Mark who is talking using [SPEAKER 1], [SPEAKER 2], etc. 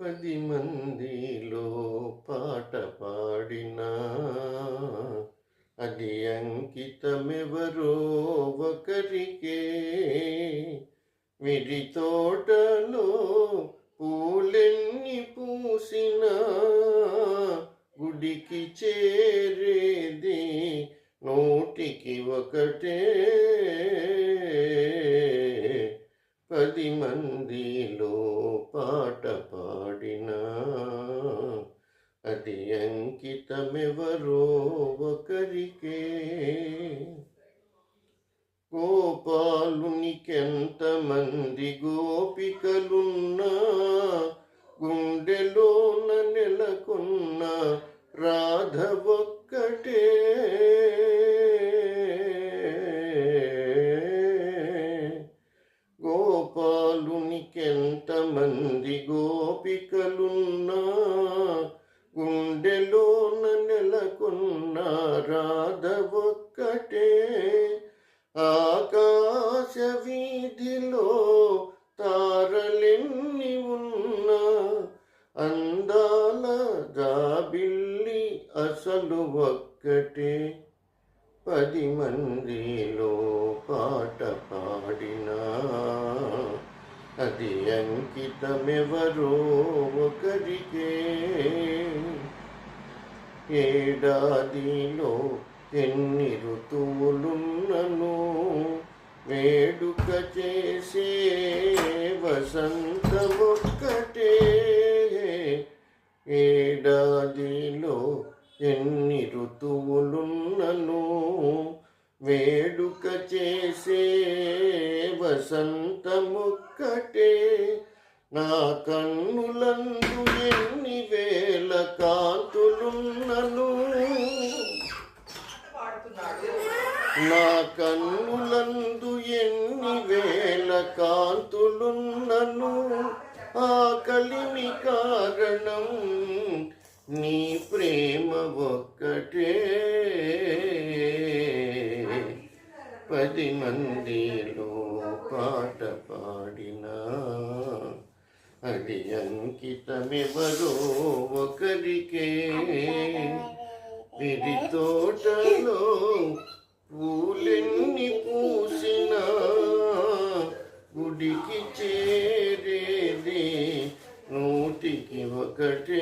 [SPEAKER 1] 10 మందిలో పాట పాడినా అది అంకితమెవరో ఒకరికే. విడి తోటలో పూలెన్ని పూసినా గుడికి చేరేది నూటికి ఒకటే. 10 మందిలో పాట పాడినా అది అంకితమెవరో ఒకరికే. గోపాలునికెంతమంది గోపికలున్నా గుండెలోన నెలకొన్న రాధ ఒక్కటే. గోపాలునికెంతమంది గోపికలున్నా గుండెలోన నెలకొన్న రాధ ఒక్కటే. ఆకాశ వీధిలో తారలెన్ని ఉన్నా అందాల జాబిల్లి అసలు ఒక్కటే. 10 మందిలో పాట పాడినా అది అంకితమెవరో ఒకరికే. ఏడాదిలో ఎన్ని ఋతువులున్నను వేడుక చేసే వసంతమొక్కటే. ఏడాదిలో ఎన్ని ఋతువులున్నను వేడుక చేసే వసంతమొక్కటే. నా కన్నులందు ఎన్ని వేల కాంతులున్నను నా కన్నులందు ఎన్ని వేల కాంతులున్నను ఆకలిని కారణం నీ ప్రేమ ఒక్కటే. 10 మందిలో పాట పాడినా అది అంకితమెవరో ఒకరికే. విడి తోటలో పూలెన్ని పూసినా గుడికి చేరేది నూటికి ఒకటే.